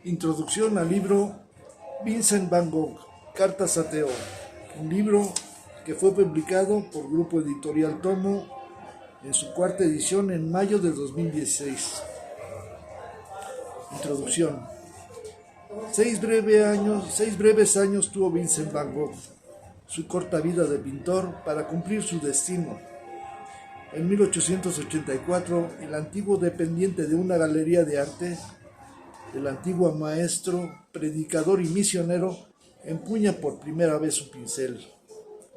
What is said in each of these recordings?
Introducción al libro Vincent Van Gogh, Cartas a Theo, un libro que fue publicado por Grupo Editorial Tomo en su cuarta edición en mayo de 2016. Introducción. Seis breves años tuvo Vincent Van Gogh, su corta vida de pintor, para cumplir su destino. En 1884, el antiguo dependiente de una galería de arte, el antiguo maestro, predicador y misionero, empuña por primera vez su pincel.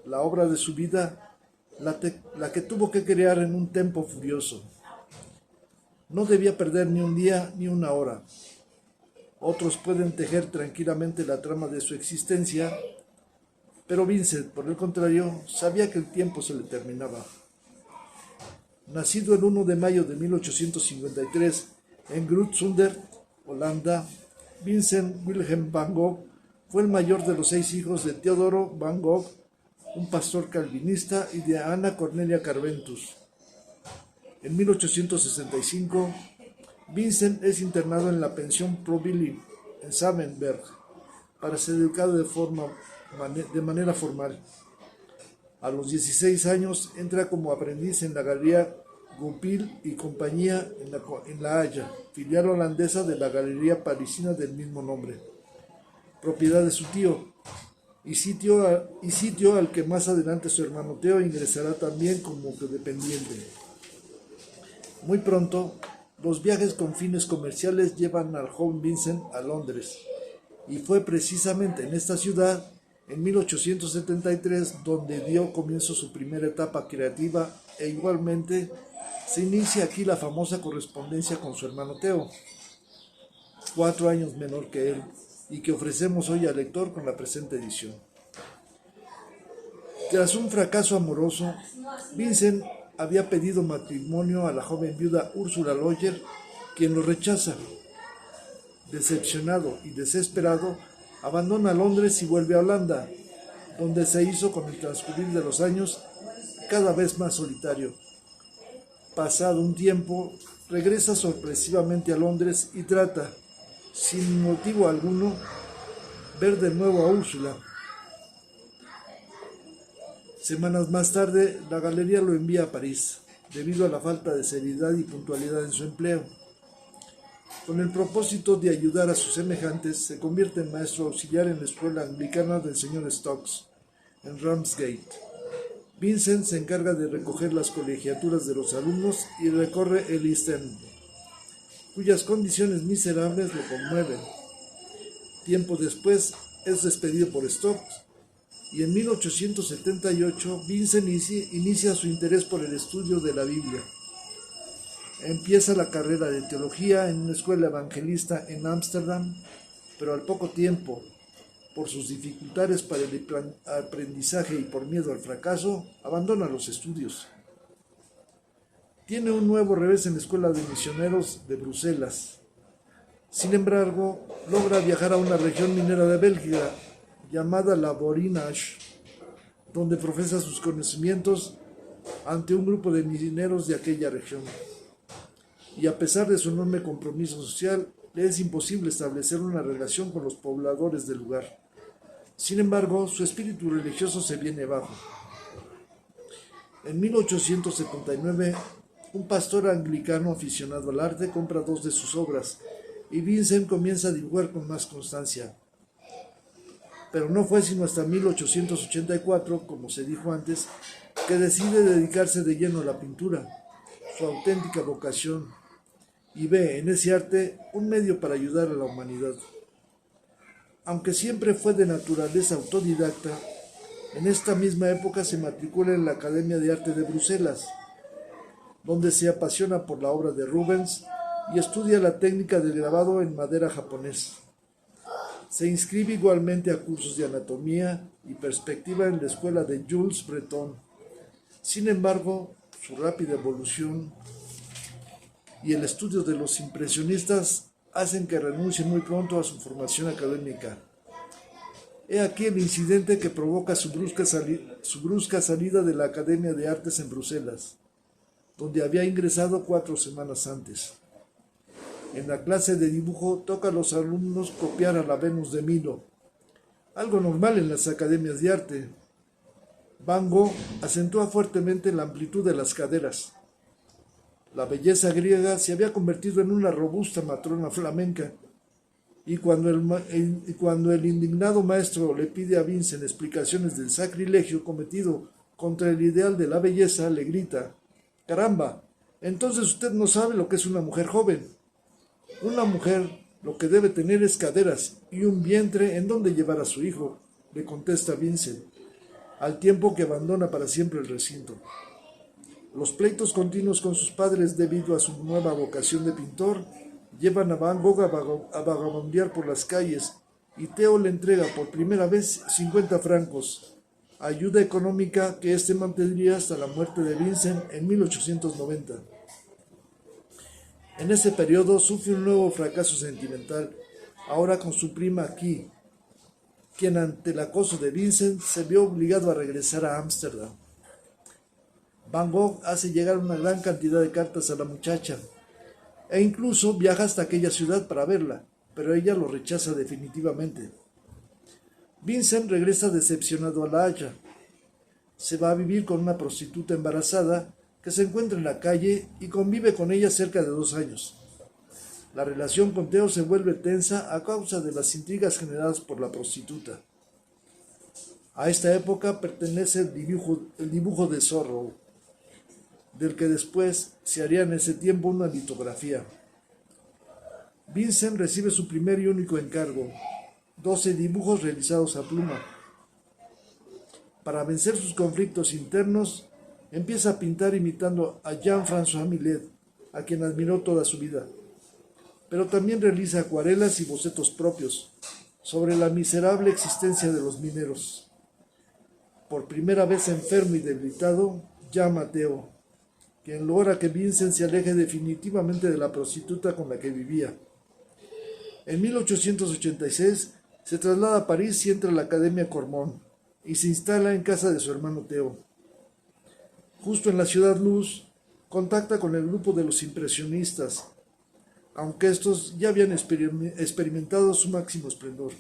La obra de su vida, la que tuvo que crear en un tempo furioso. No debía perder ni un día ni una hora. Otros pueden tejer tranquilamente la trama de su existencia, pero Vincent, por el contrario, sabía que el tiempo se le terminaba. Nacido el 1 de mayo de 1853 en Groot-Zundert, Holanda, Vincent Wilhelm van Gogh fue el mayor de los 6 hijos de Theodoro van Gogh, un pastor calvinista, y de Ana Cornelia Carventus. En 1865, Vincent es internado en la pensión Provilli, en Savenberg, para ser educado de manera formal. A los 16 años entra como aprendiz en la Galería Goupil y compañía en La Haya, filial holandesa de la galería parisina del mismo nombre, propiedad de su tío, y sitio al que más adelante su hermano Theo ingresará también como dependiente. Muy pronto, los viajes con fines comerciales llevan al joven Vincent a Londres, y fue precisamente en esta ciudad, en 1873, donde dio comienzo su primera etapa creativa, e igualmente se inicia aquí la famosa correspondencia con su hermano Theo, 4 años menor que él, y que ofrecemos hoy al lector con la presente edición. Tras un fracaso amoroso, Vincent había pedido matrimonio a la joven viuda Ursula Loyer, quien lo rechaza. Decepcionado y desesperado, abandona Londres y vuelve a Holanda, donde se hizo con el transcurrir de los años cada vez más solitario. Pasado un tiempo, regresa sorpresivamente a Londres y trata, sin motivo alguno, ver de nuevo a Úrsula. Semanas más tarde, la galería lo envía a París, debido a la falta de seriedad y puntualidad en su empleo. Con el propósito de ayudar a sus semejantes, se convierte en maestro auxiliar en la escuela anglicana del señor Stokes, en Ramsgate. Vincent se encarga de recoger las colegiaturas de los alumnos y recorre el East End, cuyas condiciones miserables lo conmueven. Tiempo después es despedido por Stokes, y en 1878 Vincent inicia su interés por el estudio de la Biblia. Empieza la carrera de teología en una escuela evangelista en Ámsterdam, pero al poco tiempo, por sus dificultades para el aprendizaje y por miedo al fracaso, abandona los estudios. Tiene un nuevo revés en la escuela de misioneros de Bruselas. Sin embargo, logra viajar a una región minera de Bélgica llamada la Borinage, donde profesa sus conocimientos ante un grupo de mineros de aquella región. Y a pesar de su enorme compromiso social, le es imposible establecer una relación con los pobladores del lugar. Sin embargo, su espíritu religioso se viene abajo. En 1879, un pastor anglicano aficionado al arte compra 2 de sus obras, y Vincent comienza a dibujar con más constancia. Pero no fue sino hasta 1884, como se dijo antes, que decide dedicarse de lleno a la pintura, su auténtica vocación, y ve en ese arte un medio para ayudar a la humanidad. Aunque siempre fue de naturaleza autodidacta, en esta misma época se matricula en la Academia de Arte de Bruselas, donde se apasiona por la obra de Rubens y estudia la técnica del grabado en madera japonés. Se inscribe igualmente a cursos de anatomía y perspectiva en la escuela de Jules Breton. Sin embargo, su rápida evolución y el estudio de los impresionistas hacen que renuncie muy pronto a su formación académica. He aquí el incidente que provoca su brusca salida de la Academia de Artes en Bruselas, donde había ingresado 4 semanas antes. En la clase de dibujo toca a los alumnos copiar a la Venus de Milo, algo normal en las academias de arte. Van Gogh acentúa fuertemente la amplitud de las caderas. La belleza griega se había convertido en una robusta matrona flamenca, y cuando el indignado maestro le pide a Vincent explicaciones del sacrilegio cometido contra el ideal de la belleza, le grita: «Caramba, entonces usted no sabe lo que es una mujer joven. Una mujer lo que debe tener es caderas y un vientre en donde llevar a su hijo», le contesta Vincent, al tiempo que abandona para siempre el recinto. Los pleitos continuos con sus padres debido a su nueva vocación de pintor llevan a Van Gogh a vagabundear por las calles, y Theo le entrega por primera vez 50 francos, ayuda económica que éste mantendría hasta la muerte de Vincent en 1890. En ese periodo sufre un nuevo fracaso sentimental, ahora con su prima Kay, quien ante el acoso de Vincent se vio obligado a regresar a Ámsterdam. Van Gogh hace llegar una gran cantidad de cartas a la muchacha, e incluso viaja hasta aquella ciudad para verla, pero ella lo rechaza definitivamente. Vincent regresa decepcionado a La Haya. Se va a vivir con una prostituta embarazada que se encuentra en la calle y convive con ella cerca de 2 años. La relación con Theo se vuelve tensa a causa de las intrigas generadas por la prostituta. A esta época pertenece el dibujo de Zorro, del que después se haría en ese tiempo una litografía. Vincent recibe su primer y único encargo, 12 dibujos realizados a pluma. Para vencer sus conflictos internos, empieza a pintar imitando a Jean-François Millet, a quien admiró toda su vida. Pero también realiza acuarelas y bocetos propios sobre la miserable existencia de los mineros. Por primera vez enfermo y debilitado, llama a Theo, quien logra que Vincent se aleje definitivamente de la prostituta con la que vivía. En 1886 se traslada a París y entra a la Academia Cormon y se instala en casa de su hermano Theo. Justo en la Ciudad Luz, contacta con el grupo de los impresionistas, aunque estos ya habían experimentado su máximo esplendor.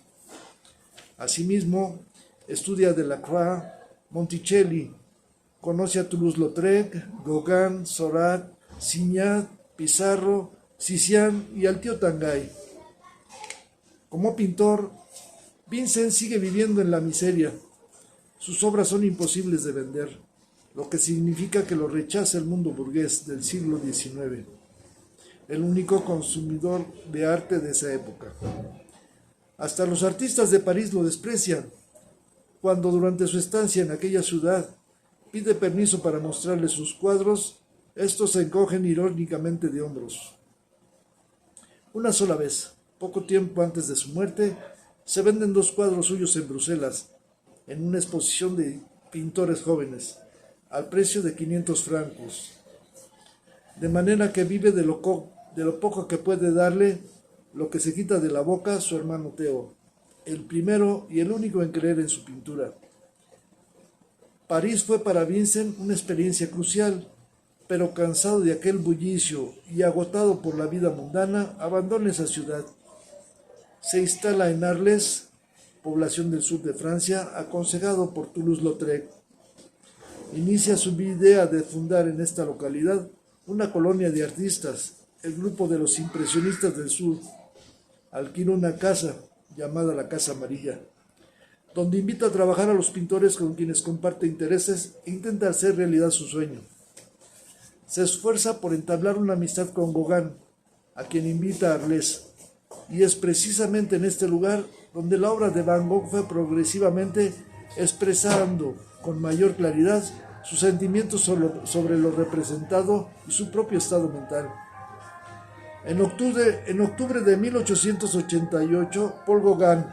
Asimismo, estudia Delacroix, Monticelli, conoce a Toulouse-Lautrec, Gauguin, Seurat, Signac, Pissarro, Titian y al tío Tanguy. Como pintor, Vincent sigue viviendo en la miseria. Sus obras son imposibles de vender, lo que significa que lo rechaza el mundo burgués del siglo XIX, el único consumidor de arte de esa época. Hasta los artistas de París lo desprecian. Cuando durante su estancia en aquella ciudad pide permiso para mostrarles sus cuadros, estos se encogen irónicamente de hombros. Una sola vez, poco tiempo antes de su muerte, se venden 2 cuadros suyos en Bruselas, en una exposición de pintores jóvenes, al precio de 500 francos. De manera que vive de lo poco que puede darle lo que se quita de la boca su hermano Theo, el primero y el único en creer en su pintura. París fue para Vincent una experiencia crucial, pero cansado de aquel bullicio y agotado por la vida mundana, abandona esa ciudad. Se instala en Arles, población del sur de Francia, aconsejado por Toulouse-Lautrec. Inicia su idea de fundar en esta localidad una colonia de artistas, el grupo de los impresionistas del sur. Alquila una casa, llamada la Casa Amarilla, donde invita a trabajar a los pintores con quienes comparte intereses e intenta hacer realidad su sueño. Se esfuerza por entablar una amistad con Gauguin, a quien invita a Arles, y es precisamente en este lugar donde la obra de Van Gogh fue progresivamente expresando con mayor claridad sus sentimientos sobre lo representado y su propio estado mental. En octubre de 1888, Paul Gauguin,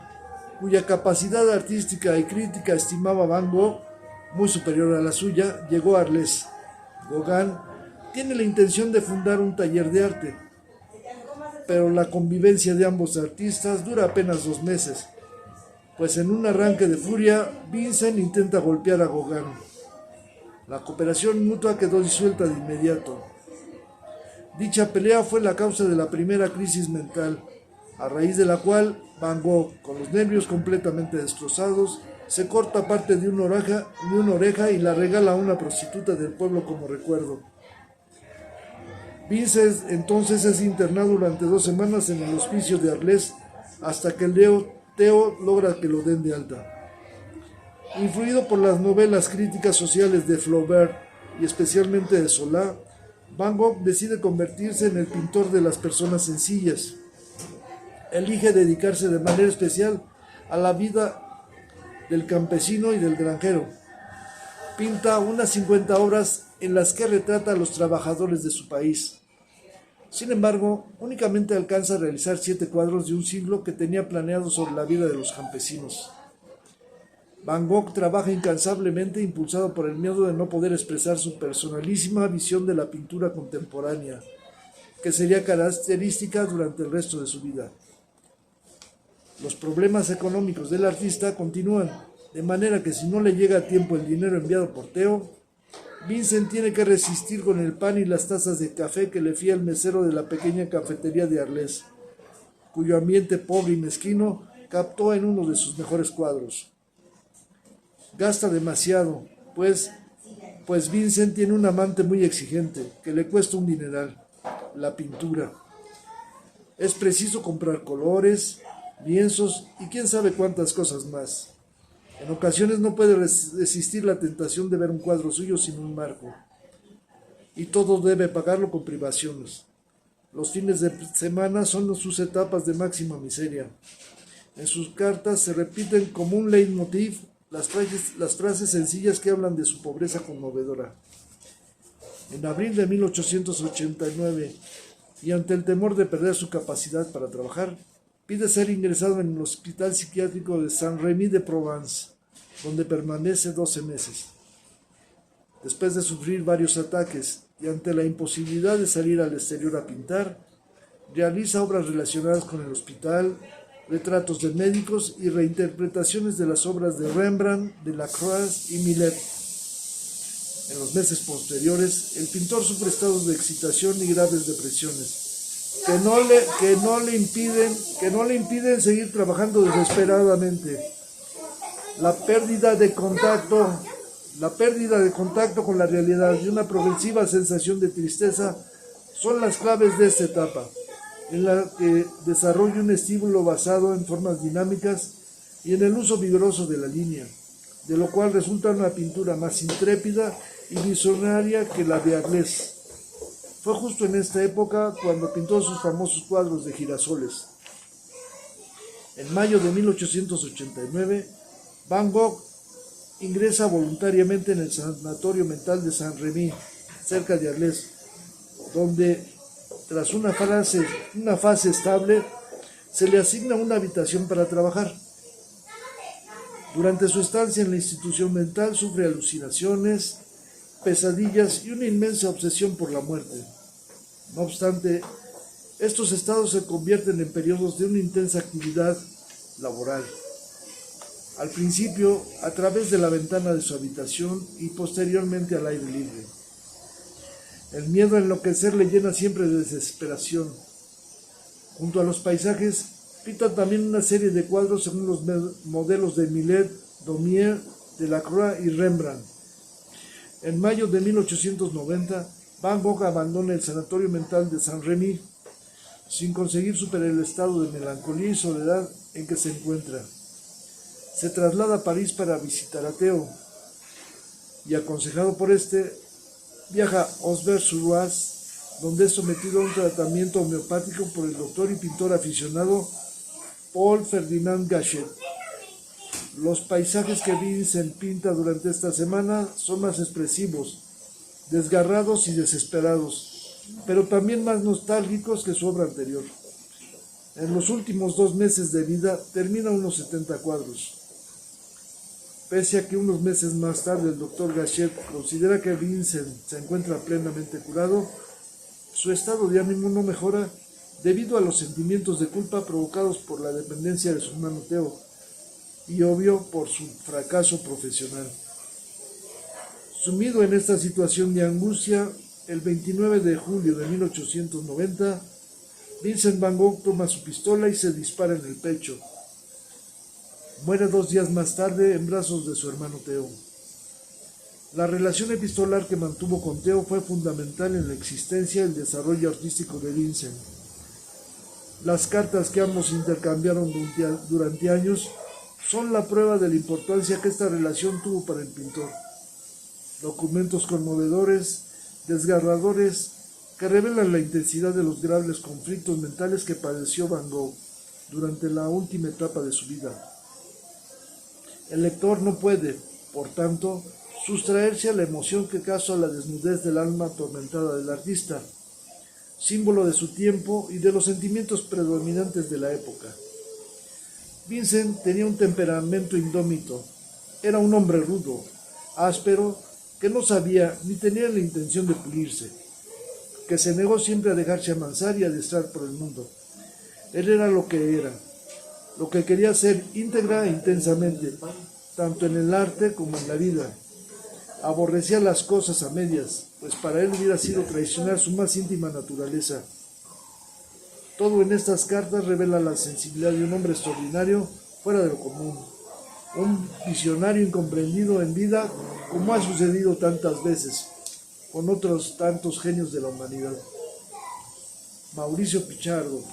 cuya capacidad artística y crítica estimaba Van Gogh muy superior a la suya, llegó a Arles. Gauguin tiene la intención de fundar un taller de arte, pero la convivencia de ambos artistas dura apenas 2 meses, pues en un arranque de furia, Vincent intenta golpear a Gauguin. La cooperación mutua quedó disuelta de inmediato. Dicha pelea fue la causa de la primera crisis mental, a raíz de la cual Van Gogh, con los nervios completamente destrozados, se corta parte de una oreja y la regala a una prostituta del pueblo como recuerdo. Vincent entonces es internado durante 2 semanas en el hospicio de Arles hasta que Theo logra que lo den de alta. Influido por las novelas críticas sociales de Flaubert y especialmente de Zola, Van Gogh decide convertirse en el pintor de las personas sencillas. Elige dedicarse de manera especial a la vida del campesino y del granjero. Pinta unas 50 obras en las que retrata a los trabajadores de su país. Sin embargo, únicamente alcanza a realizar 7 cuadros de un siglo que tenía planeado sobre la vida de los campesinos. Van Gogh trabaja incansablemente impulsado por el miedo de no poder expresar su personalísima visión de la pintura contemporánea, que sería característica durante el resto de su vida. Los problemas económicos del artista continúan, de manera que si no le llega a tiempo el dinero enviado por Theo, Vincent tiene que resistir con el pan y las tazas de café que le fía el mesero de la pequeña cafetería de Arles, cuyo ambiente pobre y mezquino captó en uno de sus mejores cuadros. Gasta demasiado, pues Vincent tiene un amante muy exigente, que le cuesta un dineral, la pintura. Es preciso comprar colores, lienzos y quién sabe cuántas cosas más. En ocasiones no puede resistir la tentación de ver un cuadro suyo sin un marco. Y todo debe pagarlo con privaciones. Los fines de semana son sus etapas de máxima miseria. En sus cartas se repiten como un leitmotiv las frases sencillas que hablan de su pobreza conmovedora. En abril de 1889, y ante el temor de perder su capacidad para trabajar, pide ser ingresado en el hospital psiquiátrico de Saint-Rémy-de-Provence, donde permanece 12 meses. Después de sufrir varios ataques y ante la imposibilidad de salir al exterior a pintar, realiza obras relacionadas con el hospital, retratos de médicos y reinterpretaciones de las obras de Rembrandt, Delacroix y Millet. En los meses posteriores, el pintor sufre estados de excitación y graves depresiones, que no le impiden seguir trabajando desesperadamente. La pérdida de contacto con la realidad y una progresiva sensación de tristeza son las claves de esta etapa, en la que desarrolla un estímulo basado en formas dinámicas y en el uso vigoroso de la línea, de lo cual resulta una pintura más intrépida y visionaria que la de Arles. Fue justo en esta época cuando pintó sus famosos cuadros de girasoles. En mayo de 1889, Van Gogh ingresa voluntariamente en el sanatorio mental de Saint-Rémy, cerca de Arles, donde, tras una fase estable, se le asigna una habitación para trabajar. Durante su estancia en la institución mental sufre alucinaciones, pesadillas y una inmensa obsesión por la muerte. No obstante, estos estados se convierten en periodos de una intensa actividad laboral. Al principio, a través de la ventana de su habitación y posteriormente al aire libre. El miedo a enloquecer le llena siempre de desesperación. Junto a los paisajes, pinta también una serie de cuadros según los modelos de Millet, Daumier, Delacroix y Rembrandt. En mayo de 1890, Van Gogh abandona el sanatorio mental de Saint-Rémy, sin conseguir superar el estado de melancolía y soledad en que se encuentra. Se traslada a París para visitar a Theo, y aconsejado por este, viaja a Auvers-sur-Oise, donde es sometido a un tratamiento homeopático por el doctor y pintor aficionado Paul Ferdinand Gachet. Los paisajes que Vincent pinta durante esta semana son más expresivos, desgarrados y desesperados, pero también más nostálgicos que su obra anterior. En los últimos 2 meses de vida termina unos 70 cuadros. Pese a que unos meses más tarde el doctor Gachet considera que Vincent se encuentra plenamente curado, su estado de ánimo no mejora debido a los sentimientos de culpa provocados por la dependencia de su hermano Theo y obvio por su fracaso profesional. Sumido en esta situación de angustia, El 29 de julio de 1890, Vincent Van Gogh toma su pistola y se dispara en el pecho. Muere 2 días más tarde en brazos de su hermano Theo. La relación epistolar que mantuvo con Theo fue fundamental en la existencia y el desarrollo artístico de Vincent. Las cartas que ambos intercambiaron durante años son la prueba de la importancia que esta relación tuvo para el pintor. Documentos conmovedores, desgarradores, que revelan la intensidad de los graves conflictos mentales que padeció Van Gogh durante la última etapa de su vida. El lector no puede, por tanto, sustraerse a la emoción que causa la desnudez del alma atormentada del artista, símbolo de su tiempo y de los sentimientos predominantes de la época. Vincent tenía un temperamento indómito, era un hombre rudo, áspero, que no sabía ni tenía la intención de pulirse, que se negó siempre a dejarse amansar y adiestrar por el mundo. Él era lo que era, lo que quería ser íntegra e intensamente, tanto en el arte como en la vida. Aborrecía las cosas a medias, pues para él hubiera sido traicionar su más íntima naturaleza. Todo en estas cartas revela la sensibilidad de un hombre extraordinario, fuera de lo común, un visionario incomprendido en vida, como ha sucedido tantas veces con otros tantos genios de la humanidad. Mauricio Pichardo.